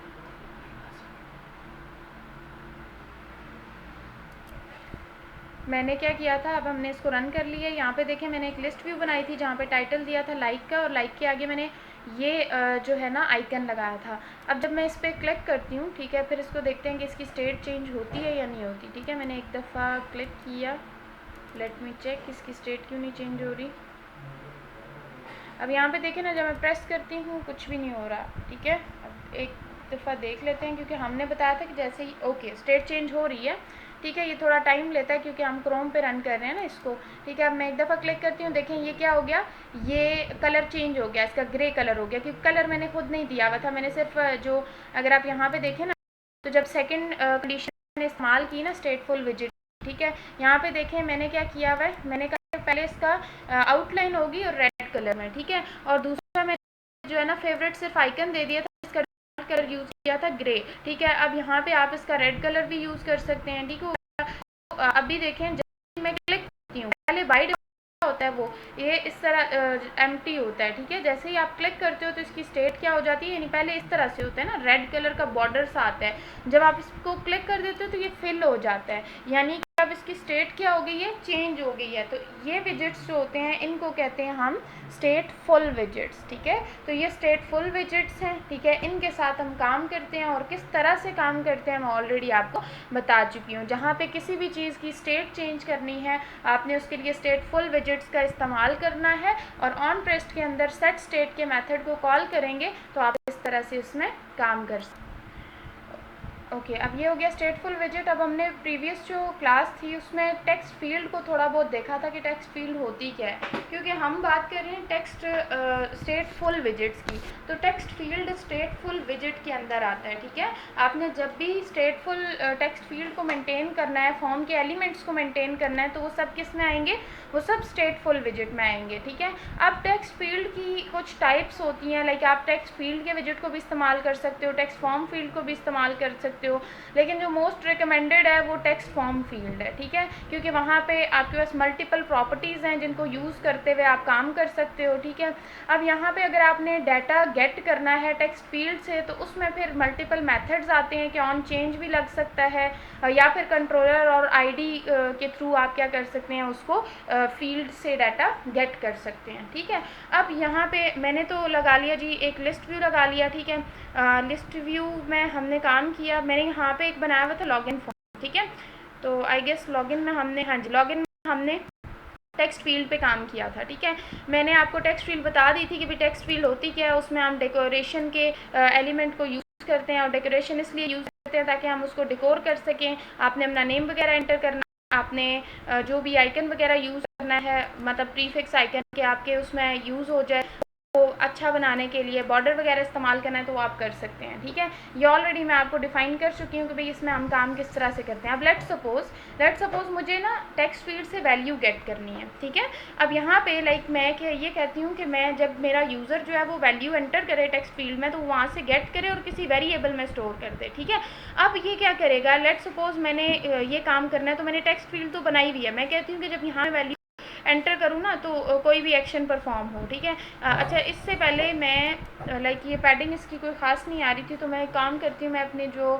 Speaker 1: मैंने क्या किया था, अब हमने इसको रन कर लिया। यहाँ पे देखें मैंने एक लिस्ट व्यू बनाई थी जहाँ पे टाइटल दिया था लाइक का, और लाइक के आगे मैंने ये जो है ना आइकन लगाया था। अब जब मैं इस पर क्लिक करती हूँ, ठीक है, फिर इसको देखते हैं कि इसकी स्टेट चेंज होती है या नहीं होती, ठीक है। मैंने एक दफ़ा क्लिक किया, लेट मी चेक इसकी स्टेट क्यों नहीं चेंज हो रही। अब यहाँ पे देखें ना, जब मैं प्रेस करती हूँ कुछ भी नहीं हो रहा, ठीक है। अब एक दफ़ा देख लेते हैं क्योंकि हमने बताया था कि जैसे ही ओके स्टेट चेंज हो रही है, ठीक है। ये थोड़ा टाइम लेता है क्योंकि हम क्रोम पे रन कर रहे हैं ना इसको, ठीक है। अब मैं एक दफ़ा क्लिक करती हूँ, देखें ये क्या हो गया, ये कलर चेंज हो गया, इसका ग्रे कलर हो गया, क्योंकि कलर मैंने खुद नहीं दिया हुआ था। मैंने सिर्फ जो, अगर आप यहाँ पे देखें ना, तो जब सेकेंड कंडीशन मैंने इस्तेमाल की ना स्टेटफुल विजिट, ठीक है, यहाँ पे देखें मैंने क्या किया हुआ है, मैंने कहा पहले इसका आउटलाइन होगी और रेड कलर में, ठीक है। और दूसरा मैंने जो है ना फेवरेट सिर्फ आइकन दे दिया था, इसका कलर यूज़ किया था ग्रे, ठीक है। अब यहाँ पे आप इसका रेड कलर भी यूज़ कर सकते हैं, ठीक है। अभी देखें जब मैं क्लिक करती हूँ, पहले वाइट होता है वो, ये इस तरह एम्प्टी होता है, ठीक है। जैसे ही आप क्लिक करते हो तो इसकी स्टेट क्या हो जाती है, यानी पहले इस तरह से होता है ना, रेड कलर का बॉर्डर सा आता है। जब आप इसको क्लिक कर देते हो तो ये फिल हो जाता है, यानी कि अब इसकी स्टेट क्या हो गई है, चेंज हो गई है। तो ये विजिट्स जो होते हैं इनको कहते हैं हम स्टेटफुल विजिट्स, ठीक है। तो ये स्टेटफुल विजिट्स हैं, ठीक है। इनके साथ हम काम करते हैं और किस तरह से काम करते हैं मैं ऑलरेडी आपको बता चुकी हूँ। जहाँ पे किसी भी चीज़ की स्टेट चेंज करनी है, आपने उसके लिए स्टेटफुल विजिट्स का इस्तेमाल करना है और ऑन प्रेस्ट के अंदर सेट स्टेट के मेथड को कॉल करेंगे तो आप इस तरह से उसमें काम कर सकते हैं। ओके, अब ये हो गया स्टेटफुल विजिट। अब हमने प्रीवियस जो क्लास थी उसमें टेक्स्ट फील्ड को थोड़ा बहुत देखा था कि टेक्स्ट फील्ड होती क्या है, क्योंकि हम बात कर रहे हैं टेक्स्ट स्टेटफुल विजिट्स की। तो टेक्स्ट फील्ड स्टेटफुल विजिट के अंदर आता है, ठीक है। आपने जब भी स्टेटफुल टेक्स्ट फील्ड को मेंटेन करना है, फॉर्म के एलिमेंट्स को मेंटेन करना है, तो वो सब किस में आएंगे, वो सब स्टेटफुल विजिट में आएंगे, ठीक है। अब टेक्स्ट फील्ड की कुछ टाइप्स होती हैं, लाइक आप टेक्स्ट फील्ड के विजिट को भी इस्तेमाल कर सकते हो, टेक्स्ट फॉर्म फील्ड को भी इस्तेमाल कर सकते हो, लेकिन जो मोस्ट रिकमेंडेड है वो टेक्स्ट फॉर्म फील्ड है, ठीक है, क्योंकि वहाँ पे आपके पास मल्टीपल प्रॉपर्टीज़ हैं जिनको यूज़ करते हुए आप काम कर सकते हो, ठीक है। अब यहाँ पे अगर आपने डाटा गेट करना है टेक्स्ट फील्ड से तो उसमें फिर मल्टीपल मेथड्स आते हैं कि ऑन चेंज भी लग सकता है, या फिर कंट्रोलर और आईडी के थ्रू आप क्या कर सकते हैं, उसको फील्ड से डाटा गेट कर सकते हैं, ठीक है। अब यहाँ पे मैंने तो लगा लिया जी, एक लिस्ट व्यू लगा लिया, ठीक है। लिस्ट व्यू में हमने काम किया, मैंने यहाँ पे एक बनाया हुआ था लॉगिन फॉर्म, ठीक है। तो आई गेस लॉगिन में हमने, हाँ जी, लॉगिन में हमने टेक्स्ट फील्ड पे काम किया था, ठीक है। मैंने आपको टेक्स्ट फील्ड बता दी थी कि भाई टेक्स्ट फील्ड होती क्या है। उसमें हम डेकोरेशन के एलिमेंट को यूज़ करते हैं, और डेकोरेशन इसलिए यूज़ करते हैं ताकि हम उसको डेकोर कर सकें। आपने अपना नेम वगैरह एंटर करना, आपने जो भी आइकन वगैरह यूज़ करना है, मतलब प्रीफिक्स आइकन के आपके उसमें यूज़ हो जाए, वो अच्छा बनाने के लिए बॉर्डर वगैरह इस्तेमाल करना है तो वो आप कर सकते हैं, ठीक है। ये ऑलरेडी मैं आपको डिफाइन कर चुकी हूँ कि भाई इसमें हम काम किस तरह से करते हैं। अब लेट्स सपोज मुझे ना टेक्स्ट फील्ड से वैल्यू गेट करनी है, ठीक है। अब यहाँ पे लाइक मैं ये कहती हूँ कि मैं जब मेरा यूज़र जो है वो वैल्यू एंटर करे टेक्स्ट फील्ड में तो वहाँ से गेट करे और किसी वेरिएबल में स्टोर कर दे, ठीक है। अब ये क्या करेगा, लेट्स सपोज मैंने ये काम करना है, तो मैंने टेक्स्ट फील्ड तो बनाई हुई है, मैं कहती हूँ कि जब यहाँ वैल्यू एंटर करूँ ना तो कोई भी एक्शन परफॉर्म हो, ठीक है। अच्छा, इससे पहले मैं लाइक ये पैडिंग इसकी कोई ख़ास नहीं आ रही थी, तो मैं एक काम करती हूँ, मैं अपने जो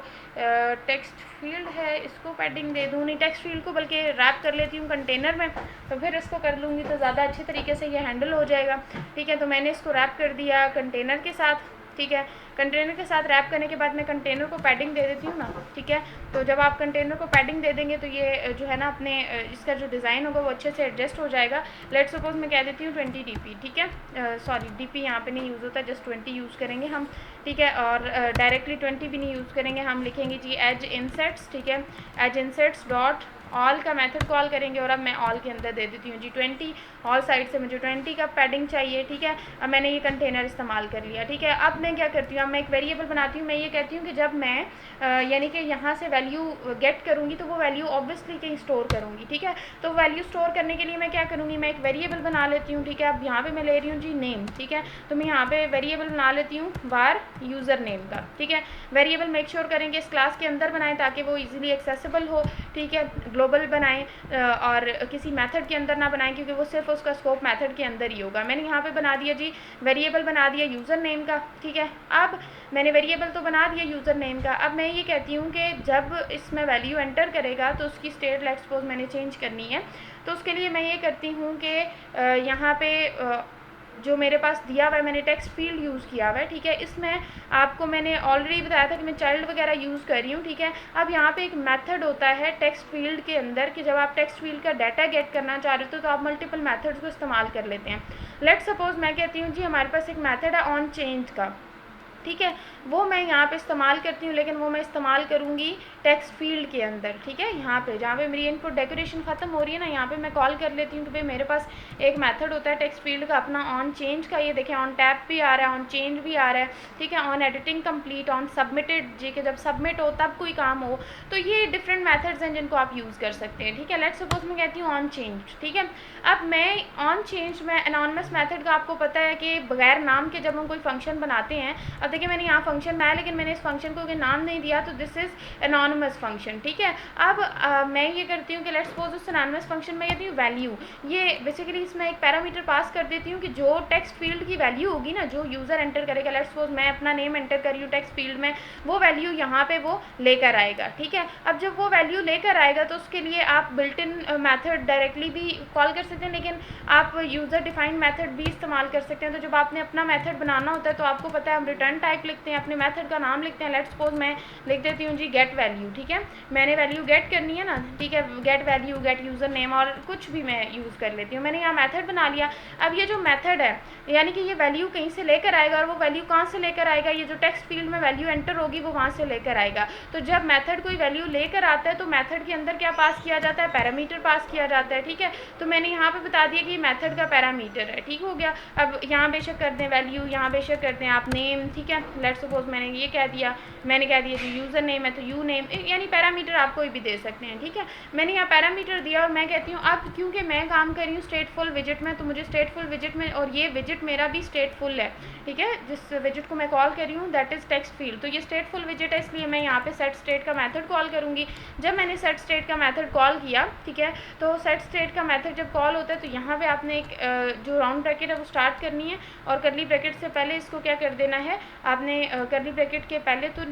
Speaker 1: टेक्स्ट फील्ड है इसको पैडिंग दे दूँ, नहीं टेक्स्ट फील्ड को बल्कि रैप कर लेती हूँ कंटेनर में, तो फिर इसको कर लूँगी तो ज़्यादा अच्छे तरीके से ये हैंडल हो जाएगा, ठीक है। तो मैंने इसको रैप कर दिया कंटेनर के साथ, ठीक है। कंटेनर के साथ रैप करने के बाद मैं कंटेनर को पैडिंग दे देती हूँ ना, ठीक है। तो जब आप कंटेनर को पैडिंग दे देंगे तो ये जो है ना अपने इसका जो डिज़ाइन होगा वो अच्छे से एडजस्ट हो जाएगा। लेट सपोज मैं कह देती हूँ 20 DP, ठीक है। सॉरी, DP यहाँ पे नहीं यूज़ होता, जस्ट 20 यूज़ करेंगे हम, ठीक है। और डायरेक्टली 20 भी नहीं यूज़ करेंगे, हम लिखेंगे जी एज इंसर्ट्स, ठीक है। एज इंसर्ट्स डॉट ऑल का मेथड कॉल करेंगे और अब मैं ऑल के अंदर दे देती हूँ जी 20, ऑल साइड से मुझे 20 का पैडिंग चाहिए, ठीक है। अब मैंने ये कंटेनर इस्तेमाल कर लिया, ठीक है। अब मैं क्या करती हूँ, अब मैं एक वेरिएबल बनाती हूँ। मैं ये कहती हूँ कि जब मैं यानी कि यहाँ से वैल्यू गेट करूँगी तो वो वैल्यू ऑब्वियसली कहीं स्टोर करूँगी, ठीक है। तो वैल्यू स्टोर करने के लिए मैं क्या करूँगी, मैं एक वेरिएबल बना लेती हूँ, ठीक है। अब यहाँ पे मैं ले रही हूँ जी नेम, ठीक है। तो मैं यहाँ पे वेरिएबल बना लेती हूँ वार यूज़र नेम का, ठीक है। वेरिएबल मेक श्योर करेंगे इस क्लास के अंदर बनाएं ताकि वो इजीली एक्सेसिबल हो, ठीक है। ग्लोबल बनाएं और किसी मेथड के अंदर ना बनाएं क्योंकि वो सिर्फ उसका स्कोप मेथड के अंदर ही होगा। मैंने यहाँ पे बना दिया जी वेरिएबल बना दिया यूज़र नेम का, ठीक है। अब मैंने वेरिएबल तो बना दिया यूज़र नेम का। अब मैं ये कहती हूँ कि जब इसमें वैल्यू एंटर करेगा तो उसकी स्टेट लेट्स सपोज मैंने चेंज करनी है, तो उसके लिए मैं ये करती हूँ कि यहाँ पे जो मेरे पास दिया हुआ है मैंने टेक्स्ट फील्ड यूज़ किया हुआ है, ठीक है। इसमें आपको मैंने ऑलरेडी बताया था कि मैं चाइल्ड वगैरह यूज़ कर रही हूँ, ठीक है। अब यहाँ पे एक मेथड होता है टेक्स्ट फील्ड के अंदर कि जब आप टेक्स्ट फील्ड का डाटा गेट करना चाह रहे हो तो आप मल्टीपल मेथड्स को इस्तेमाल कर लेते हैं। लेट्स सपोज मैं कहती हूँ जी हमारे पास एक मेथड है ऑन चेंज का, ठीक है। वो मैं यहाँ पे इस्तेमाल करती हूँ, लेकिन वो मैं इस्तेमाल करूँगी टेक्स्ट फील्ड के अंदर, ठीक है। यहाँ पे जहाँ पे मेरी इनपुट डेकोरेशन ख़त्म हो रही है ना, यहाँ पे मैं कॉल कर लेती हूँ कि भाई मेरे पास एक मेथड होता है टेक्स्ट फील्ड का अपना ऑन चेंज का। ये देखें ऑन टैप भी आ रहा है, ऑन चेंज भी आ रहा है, ठीक है। On editing complete, on submitted, जी के जब सबमिट हो तब कोई काम हो, तो ये डिफरेंट मेथड्स हैं जिनको आप यूज़ कर सकते हैं, ठीक है। लेट्स सपोज मैं कहती हूँ ऑन चेंज, ठीक है। अब मैं ऑन चेंज में एनॉनिमस मेथड का आपको पता है कि बगैर नाम के जब हम कोई फंक्शन बनाते हैं, अब देखिए मैंने यहाँ फंक्शन बनाया लेकिन मैंने इस फंक्शन को अगर नाम नहीं दिया तो दिस इज़ एनॉनिमस फंक्शन, ठीक है। अब मैं ये करती हूँ कि लेट्स सपोज उस एनॉनिमस फंक्शन में कहती हूँ वैल्यू, ये बेसिकली इसमें एक पैरामीटर पास कर देती हूँ कि जो टेक्स्ट फील्ड की वैल्यू होगी ना, जो यूज़र एंटर करेगा, लेट्स सपोज मैं अपना नेम एंटर कर रही हूँ टेक्स्ट फील्ड में, वो वैल्यू यहाँ पे वो लेकर आएगा, ठीक है। अब जब वो वैल्यू लेकर आएगा तो उसके लिए आप बिल्ट इन मैथड डायरेक्टली भी कॉल कर सकते हैं, लेकिन आप यूज़र डिफाइंड मैथड भी इस्तेमाल कर सकते हैं। तो जब आपने अपना मैथड बनाना होता है तो आपको पता है हम रिटर्न टाइप लिखते हैं, अपने मेथड का नाम लिखते हैं। लेट्स सपोज मैं लिख देती हूँ जी गेट वैल्यू, ठीक है। मैंने वैल्यू गेट करनी है ना, ठीक है। Get value, gate user name और कुछ भी मैं यूज़ कर लेती हूँ। मैंने यहाँ मेथड बना लिया। अब ये जो मेथड है यानी कि ये वैल्यू कहीं से लेकर आएगा, और वो वैल्यू कहाँ से लेकर आएगा, ये जो टेक्स्ट फील्ड में वैल्यू एंटर होगी वो वहाँ से लेकर आएगा। तो जब मेथड कोई वैल्यू लेकर आता है तो मेथड के अंदर क्या पास किया जाता है, पैरामीटर पास किया जाता है, ठीक है। तो मैंने यहाँ पे बता दिया कि मेथड का पैरामीटर है, ठीक हो गया। अब यहाँ बेशक कर दें वैल्यू, यहाँ बेशक कर दें आप नेम, ठीक है। लेट्स सपोज मैंने ये कह दिया, मैंने कह दिया कि यूज़र नेम है तो यू नेम, यानी पैरामीटर आप कोई भी दे सकते हैं, ठीक है। मैंने यहाँ पैरामीटर दिया और मैं कहती हूँ अब क्योंकि मैं काम कर रही हूँ स्टेटफुल विजिट में, तो मुझे स्टेटफुल विजिट में, और ये विजिट मेरा भी स्टेटफुल है, ठीक है। जिस विजिट को मैं कॉल कर रही हूँ दैट इज़ टेक्स्ट फील्ड, तो ये स्टेटफुल विजिट है, इसलिए मैं यहाँ पे सेट स्टेट का मेथड कॉल करूँगी। जब मैंने सेट स्टेट का मेथड कॉल किया, ठीक है, तो सेट स्टेट का मेथड जब कॉल होता है तो यहाँ पे आपने एक जो राउंड ब्रैकेट है वो स्टार्ट करनी है, और करली ब्रैकेट से पहले इसको क्या कर देना है आपने, करली ब्रैकेट के पहले तो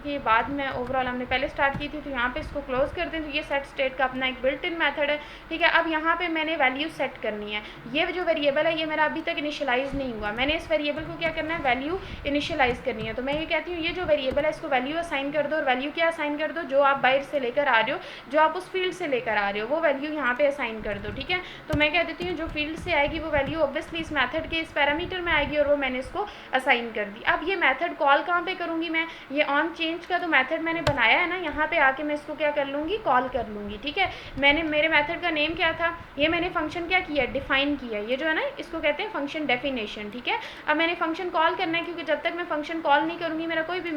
Speaker 1: ये बाद में ओवरऑल हमने पहले स्टार्ट की थी, तो यहाँ पे इसको क्लोज कर दें। तो ये सेट स्टेट का अपना एक बिल्ट इन मेथड है, ठीक है। अब यहाँ पे मैंने वैल्यू सेट करनी है। ये जो वेरिएबल है ये मेरा अभी तक इनिशियलाइज नहीं हुआ, मैंने इस वेरिएबल को क्या करना है, वैल्यू इनिशियलाइज करनी है। तो मैं ये कहती हूँ ये जो वेरिएबल है इसको वैल्यू असाइन कर दो, और वैल्यू क्या असाइन कर दो, जो आप बाहर से लेकर आ रहे हो, जो आप उस फील्ड से लेकर आ रहे हो वो वैल्यू यहाँ पे असाइन कर दो, ठीक है। तो मैं कह देती हूँ जो फील्ड से आएगी वो वैल्यू ऑब्वियसली इस मेथड के इस पैरामीटर में आएगी, और वो मैंने इसको असाइन कर दी। अब ये मेथड कॉल कहाँ पे करूँगी मैं, ये ऑन चेंज का तो मेथड मैंने बनाया है ना, यहाँ पे आके मैं इसको क्या कर लूँगी, कॉल कर लूँगी, ठीक है। मैंने मेरे मेथड का नेम क्या था, ये मैंने फंक्शन क्या किया, डिफाइन किया। ये जो है ना इसको कहते हैं फंक्शन डेफिनेशन, ठीक है। अब मैंने फंक्शन कॉल करना है क्योंकि जब तक मैं फंक्शन कॉल नहीं करूँगी मेरा कोई भी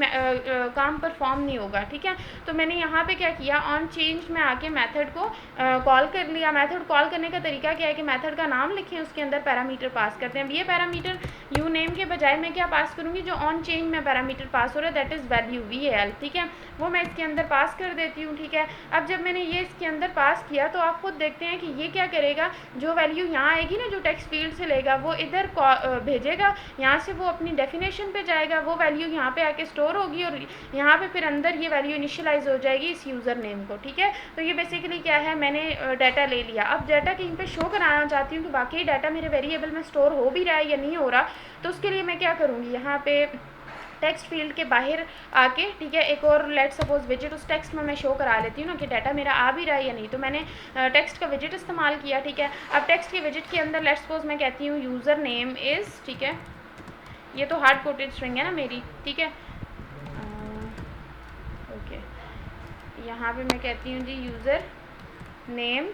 Speaker 1: काम परफॉर्म नहीं होगा, ठीक है। तो मैंने यहाँ पे क्या किया, ऑन चेंज में आके मेथड को कॉल कर लिया। मेथड कॉल करने का तरीका क्या है कि मेथड का नाम लिखें, उसके अंदर पैरामीटर पास करते हैं। अब ये पैरामीटर यू नेम के बजाय मैं क्या पास करूँगी, जो ऑन चेंज में पैरामीटर पास हो रहा है that is value, we val, ठीक है, वो मैं इसके अंदर पास कर देती हूँ, ठीक है। अब जब मैंने ये इसके अंदर पास किया तो आप खुद देखते हैं कि ये क्या करेगा, जो वैल्यू यहाँ आएगी ना, जो टेक्स्ट फील्ड से लेगा वो इधर भेजेगा, यहाँ से वो अपनी डेफिनेशन पे जाएगा, वो वैल्यू यहाँ पे आके स्टोर होगी और यहाँ पे फिर अंदर ये वैल्यू इनिशियलाइज हो जाएगी इस यूज़र नेम को, ठीक है। तो ये बेसिकली क्या है, मैंने डाटा ले लिया। अब डाटा कहीं पे शो कराना चाहती हूँ कि बाकी डाटा मेरे वेरिएबल में स्टोर हो भी रहा है या नहीं हो रहा, तो उसके लिए मैं क्या करूँगी, यहाँ पे टेक्स्ट फील्ड के बाहर आके, ठीक है, एक और लेट सपोज विजिट उस टेक्स्ट में मैं शो करा लेती हूँ ना कि डाटा मेरा आ भी रहा है या नहीं। तो मैंने टेक्स्ट का विजिट इस्तेमाल किया, ठीक है। अब टेक्स्ट के विजिट के अंदर लेट सपोज मैं कहती हूँ यूज़र नेम इज़, ठीक है, ये तो हार्ड कोटेड स्ट्रिंग है ना मेरी, ठीक है, ओके, यहाँ पे मैं कहती हूँ जी यूज़र नेम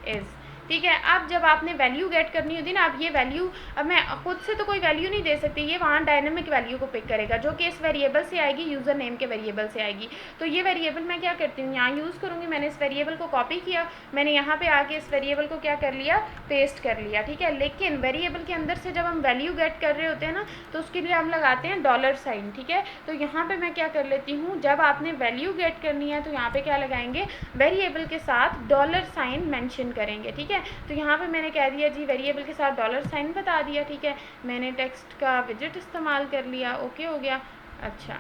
Speaker 1: इज़, ठीक है। अब जब आपने वैल्यू गेट करनी होती है ना, आप ये वैल्यू, अब मैं खुद से तो कोई वैल्यू नहीं दे सकती, ये वहाँ डायनेमिक वैल्यू को पिक करेगा जो कि इस वेरिएबल से आएगी, यूज़र नेम के वेरिएबल से आएगी। तो ये वेरिएबल मैं क्या करती हूँ, यहाँ यूज़ करूँगी, मैंने इस वेरिएबल को कॉपी किया, मैंने यहाँ पे आके इस वेरिएबल को क्या कर लिया, पेस्ट कर लिया, ठीक है। लेकिन वेरिएबल के अंदर से जब हम वैल्यू गेट कर रहे होते हैं ना, तो उसके लिए हम लगाते हैं $, ठीक है। तो यहाँ पर मैं क्या कर लेती हूँ, जब आपने वैल्यू गेट करनी है तो यहाँ पर क्या लगाएंगे, वेरिएबल के साथ $, मेंशन करेंगे, ठीक है। तो यहाँ पे मैंने कह दिया जी वेरिएबल के साथ $, बता दिया, ठीक है। मैंने टेक्स्ट का विजिट इस्तेमाल कर लिया, ओके हो गया। अच्छा,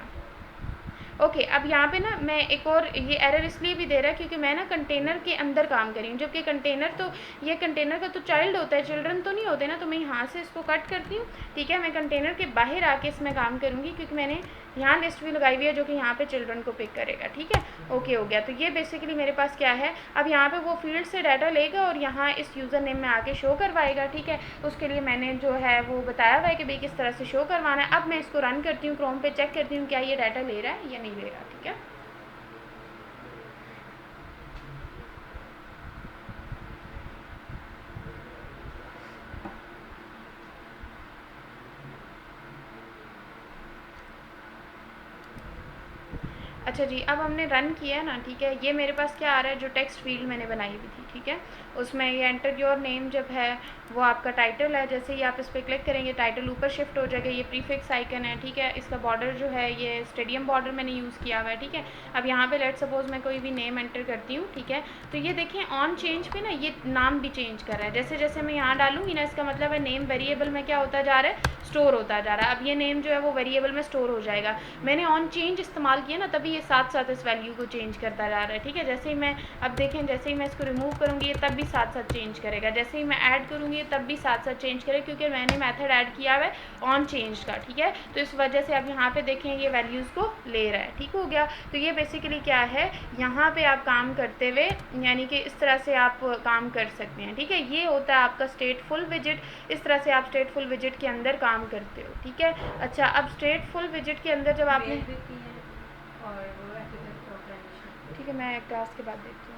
Speaker 1: ओके, अब यहाँ पे ना मैं एक और, ये एरर इसलिए भी दे रहा है क्योंकि मैं ना कंटेनर के अंदर काम कर रही हूँ, जबकि कंटेनर तो, ये कंटेनर का तो चाइल्ड होता है, चिल्ड्रन तो नहीं होते ना। तो मैं यहाँ से इसको कट करती हूँ, ठीक है। मैं कंटेनर के बाहर आके इसमें काम करूँगी क्योंकि मैंने यहाँ लिस्ट भी लगाई हुई है जो कि यहाँ पे चिल्ड्रन को पिक करेगा, ठीक है। ओके हो गया। तो ये बेसिकली मेरे पास क्या है, अब यहाँ पे वो फील्ड से डाटा लेगा और यहाँ इस यूज़र नेम में आके शो करवाएगा, ठीक है। उसके लिए मैंने जो है वो बताया हुआ है कि भाई किस तरह से शो करवाना है। अब मैं इसको रन करती हूँ, क्रोम पे चेक करती हूँ क्या ये डाटा ले रहा है या नहीं ले रहा, ठीक है। अच्छा जी, अब हमने रन किया है ना, ठीक है। ये मेरे पास क्या आ रहा है, जो टेक्स्ट फील्ड मैंने बनाई हुई थी, ठीक है, उसमें ये एंटर योर नेम जब है वो आपका टाइटल है। जैसे ही आप इस पर क्लिक करेंगे टाइटल ऊपर शिफ्ट हो जाएगा, ये प्रीफिक्स आइकन है, ठीक है। इसका बॉर्डर जो है ये स्टेडियम बॉर्डर मैंने यूज़ किया हुआ है, ठीक है। अब यहाँ पे लेट सपोज मैं कोई भी नेम एंटर करती हूँ, ठीक है। तो ये देखें ऑन चेंज पे ना ये नाम भी चेंज कर रहा है, जैसे जैसे मैं यहाँ डालूंगी ना, इसका मतलब है नेम वेरिएबल में क्या होता जा रहा है, स्टोर होता जा रहा है। अब ये नेम जो है वो वेरिएबल में स्टोर हो जाएगा। मैंने ऑन चेंज इस्तेमाल किया ना, तभी ये साथ साथ इस वैल्यू को चेंज करता जा रहा है, ठीक है। जैसे ही मैं, अब देखें, जैसे ही मैं इसको रिमूव करूँगी ये तब भी साथ साथ चेंज करेगा, जैसे ही मैं ऐड करूँगी तब भी साथ साथ चेंज करेगा, क्योंकि मैंने मेथड ऐड किया हुआ है ऑन चेंज का, ठीक है। तो इस वजह से अब यहाँ पे देखें ये वैल्यूज़ को ले रहा है, ठीक हो गया। तो ये बेसिकली क्या है, यहाँ पे आप काम करते हुए यानी कि इस तरह से आप काम कर सकते हैं, ठीक है। ये होता है आपका स्टेटफुल विजिट, इस तरह से आप स्टेटफुल विजिट के अंदर काम करते हो, ठीक है। अच्छा, अब स्टेटफुल विजिट के अंदर जब आपने, ठीक है, मैं क्लास के बाद देखती हूँ।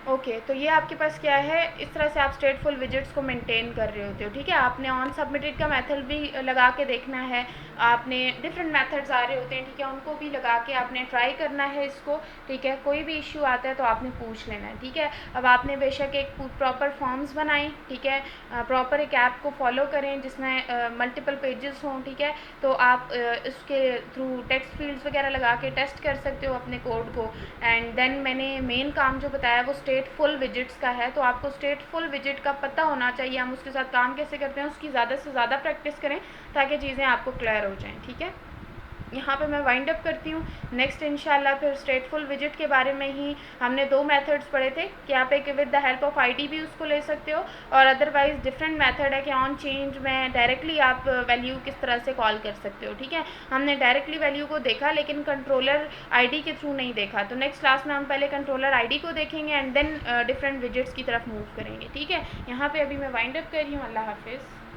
Speaker 1: ओके, तो ये आपके पास क्या है, इस तरह से आप स्टेटफुल विजिट्स को मेंटेन कर रहे होते हो, ठीक है। आपने ऑन सबमिटेड का मेथड भी लगा के देखना है, आपने डिफरेंट मेथड्स आ रहे होते हैं, ठीक है, उनको भी लगा के आपने ट्राई करना है इसको, ठीक है। कोई भी इशू आता है तो आपने पूछ लेना है, ठीक है। अब आपने बेशक एक प्रॉपर फॉर्म्स बनाएं, ठीक है, प्रॉपर एक ऐप को फॉलो करें जिसमें मल्टीपल पेजेस हों, ठीक है। तो आप इसके थ्रू टेक्स्ट फील्ड्स वगैरह लगा के टेस्ट कर सकते हो अपने कोड को। एंड देन मैंने मेन काम जो बताया वो स्टेटफुल विजिट्स का है, तो आपको स्टेटफुल विजिट का पता होना चाहिए, हम उसके साथ काम कैसे करते हैं उसकी ज़्यादा से ज़्यादा प्रैक्टिस करें ताकि चीज़ें आपको क्लियर हो जाएं, ठीक है। यहाँ पे मैं वाइंड अप करती हूँ। नेक्स्ट इंशाल्लाह फिर स्टेटफुल विजिट के बारे में ही हमने 2 मेथड्स पढ़े थे कि आप एक with the help of ID भी उसको ले सकते हो, और अदरवाइज डिफरेंट मेथड है कि ऑन चेंज में डायरेक्टली आप वैल्यू किस तरह से कॉल कर सकते हो, ठीक है। हमने डायरेक्टली वैल्यू को देखा लेकिन कंट्रोलर आईडी के थ्रू नहीं देखा। तो नेक्स्ट क्लास में हम पहले कंट्रोलर आईडी को देखेंगे एंड देन डिफरेंट विजिट्स की तरफ मूव करेंगे, ठीक है। यहाँ पर अभी मैं वाइंड अप कर रही हूँ। अल्लाह हाफिज़।